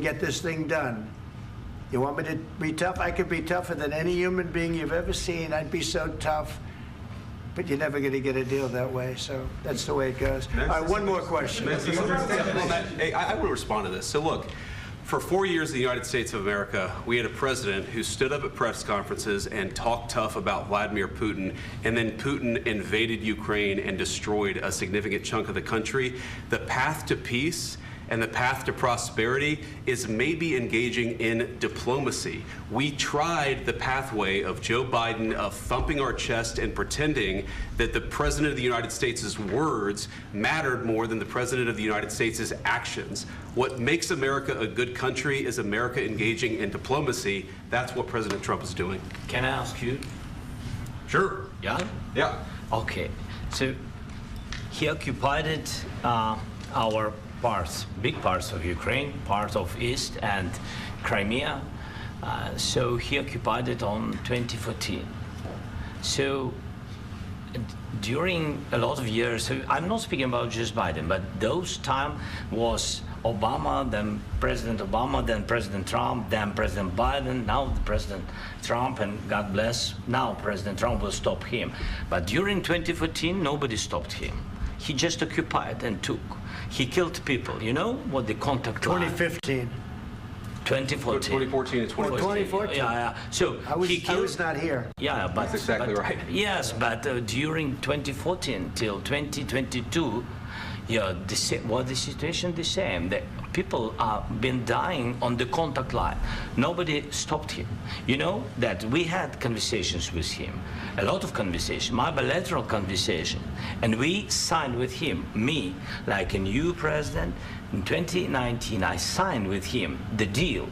get this thing done. You want me to be tough? I could be tougher than any human being you've ever seen. I'd be so tough. But you're never going to get a deal that way, so that's the way it goes. All right, one more question. I will respond to this. So look, for 4 years in the United States of America, we had a president who stood up at press conferences and talked tough about Vladimir Putin, and then Putin invaded Ukraine and destroyed a significant chunk of the country. The path to peace and the path to prosperity is maybe engaging in diplomacy. We tried the pathway of Joe Biden of thumping our chest and pretending that the President of the United States' words mattered more than the President of the United States' actions. What makes America a good country is America engaging in diplomacy. That's what President Trump is doing. Can I ask you? Sure. Yeah? Yeah. Okay. So he occupied it, our parts, big parts of Ukraine, part of East and Crimea. So he occupied it on 2014. So during a lot of years, so I'm not speaking about just Biden, but those time was Obama, then President Obama, then President Trump, then President Biden, now the President Trump, and God bless, now President Trump will stop him. But during 2014, nobody stopped him. He just occupied and took. He killed people. You know what the contact line? 2015. 2014 2014. and 2014. 2014. Yeah. So I was not here. Yeah, but that's exactly right. Yes, but during 2014 till 2022, yeah, the situation the same. The people have been dying on the contact line. Nobody stopped him. You know that we had conversations with him, a lot of conversation, my bilateral conversation, and we signed with him, me, like a new president. In 2019, I signed with him the deal.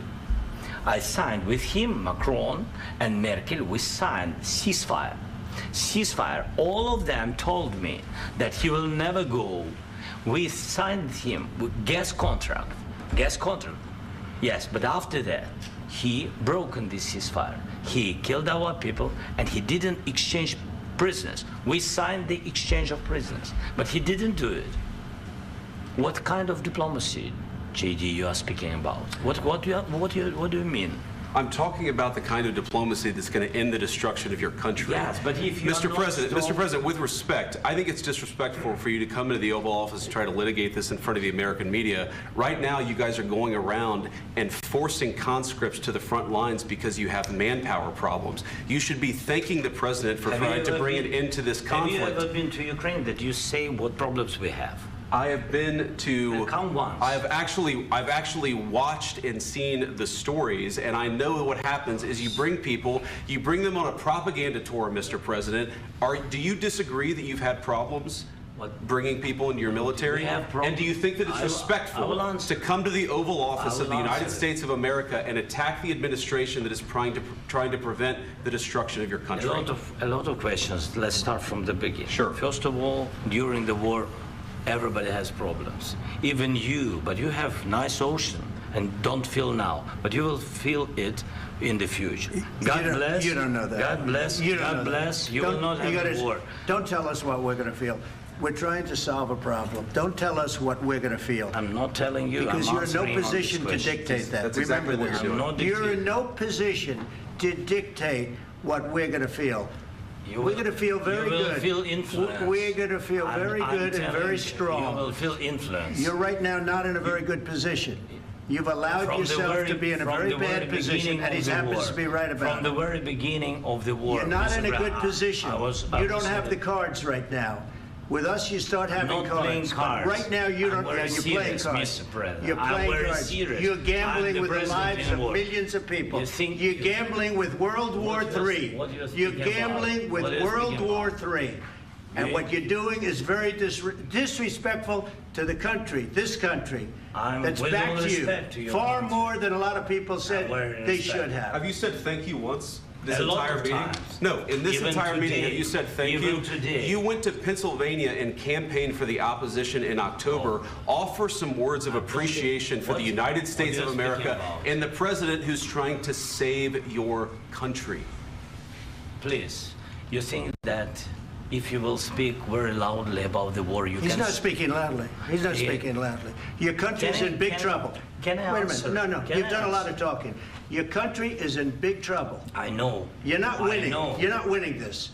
I signed with him, Macron and Merkel, we signed ceasefire. Ceasefire, all of them told me that he will never go. We signed with him with gas contract, yes, but after that, he broken this ceasefire. He killed our people and he didn't exchange prisoners. We signed the exchange of prisoners, but he didn't do it. What kind of diplomacy, JD, you are speaking about? What do you mean? I'm talking about the kind of diplomacy that's going to end the destruction of your country. Yes, but if you Mr. President, with respect, I think it's disrespectful for you to come into the Oval Office and try to litigate this in front of the American media. Right now, you guys are going around and forcing conscripts to the front lines because you have manpower problems. You should be thanking the President for trying to bring it into this conflict. Have you ever been to Ukraine that you say what problems we have? I have been to. Count once. I've actually watched and seen the stories, and I know what happens is you bring people, you bring them on a propaganda tour, Mr. President. Do you disagree that you've had problems bringing people into your military? And do you think that it's respectful to come to the Oval Office of the United States of America and attack the administration that is trying to prevent the destruction of your country? A lot of questions. Let's start from the beginning. Sure. First of all, during the war, everybody has problems, even you, but you have nice ocean and don't feel now, but you will feel it in the future. God bless. You don't know that. God bless. God bless. You will not have war. Don't tell us what we're going to feel. We're trying to solve a problem. Don't tell us what we're going to feel. I'm not telling you. Because you're in no position to dictate that. That's exactly what you're doing. You're in no position to dictate what we're going to feel. We're going to feel very good. You will feel influence. We're going to feel very good and very strong. You will feel influence. You're right now not in a very good position. You've allowed yourself to be in a very bad position, and he happens to be right about it. From the very beginning of the war. You're not in a good position. You don't have the cards right now. With us, you start having cards. Right now, you don't. You're playing cards. You're playing cards. You're gambling with the lives of millions of people. You're gambling with World War III. You're gambling with World War III. And what you're doing is very disrespectful to the country, this country, that's back to you, far more than a lot of people said they should have. Have you said thank you once? This entire meeting? No, in this entire meeting, have you said thank you? You went to Pennsylvania and campaigned for the opposition in October. Offer some words of appreciation for the United States of America and the president who's trying to save your country. Please, you think that if you will speak very loudly about the war, He's not speaking loudly. He's not speaking loudly. Your country's in big trouble. Can I Wait a answer? minute. No. You've done a lot of talking. Your country is in big trouble. I know. You're not winning. I know. You're not winning this.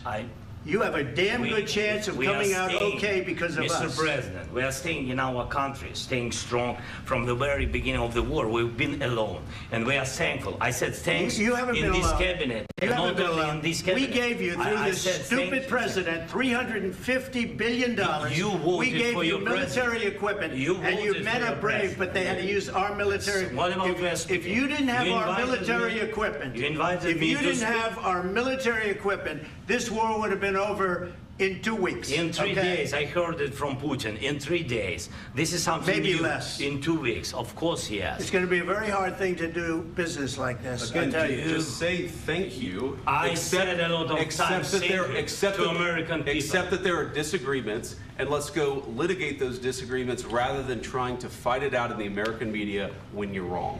You have a damn good chance of coming out okay because of us. Mr. President, we are staying in our country, staying strong from the very beginning of the war. We've been alone, and we are thankful. I said thanks you haven't in been this alone. cabinet. You haven't been only alone. in this cabinet. We gave you, through this stupid president, $350 billion. You voted we gave for you your military equipment, and your men are brave, but they had to use our military. What about if you didn't have our military equipment, if you didn't have our military equipment, this war would have been over in 2 weeks. In 3 days, I heard it from Putin. In 3 days. This is something maybe new. Less. In 2 weeks, of course, yes. It's going to be a very hard thing to do business like this. Again, I tell you. just say thank you. I said a lot of times to American people. Accept that there are disagreements, and let's go litigate those disagreements rather than trying to fight it out in the American media when you're wrong.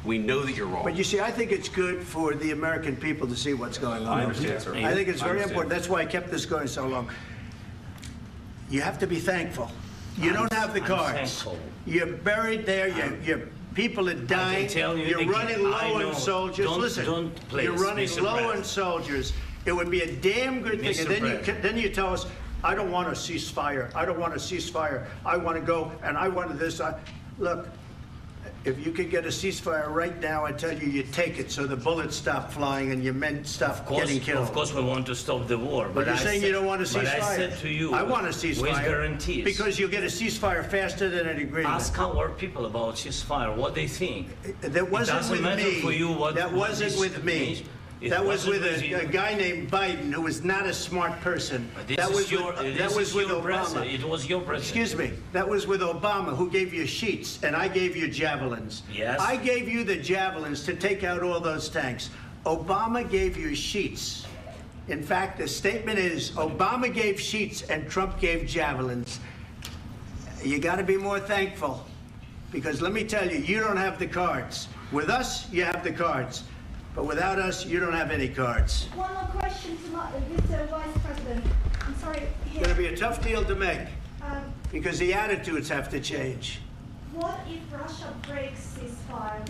We know that you're wrong. But you see, I think it's good for the American people to see what's going on. I understand, sir. I think it's very important. That's why I kept this going so long. You have to be thankful. You don't have the cards. You're buried there. Your people are dying. You're running low on soldiers. Listen, you're running low on soldiers. It would be a damn good thing. And then you tell us, I don't want a ceasefire. I don't want a ceasefire. I want to go, and I want this. Look. If you could get a ceasefire right now, I tell you, you take it so the bullets stop flying and your men stop getting killed. Of course, we want to stop the war. But you're saying you don't want a ceasefire. But I said to you, I want a ceasefire. With guarantees. Because you'll get a ceasefire faster than an agreement. Ask our people about ceasefire, what they think. That wasn't with me. For you that wasn't with me. That was with a guy named Biden, who was not a smart person. That was with Obama. It was your president. Excuse me. That was with Obama, who gave you sheets, and I gave you javelins. Yes. I gave you the javelins to take out all those tanks. Obama gave you sheets. In fact, the statement is Obama gave sheets and Trump gave javelins. You got to be more thankful, because let me tell you, you don't have the cards. With us, you have the cards. But without us, you don't have any cards. One more question to Mr. Vice President. I'm sorry. It's going to be a tough deal to make, because the attitudes have to change. What if Russia breaks ceasefire?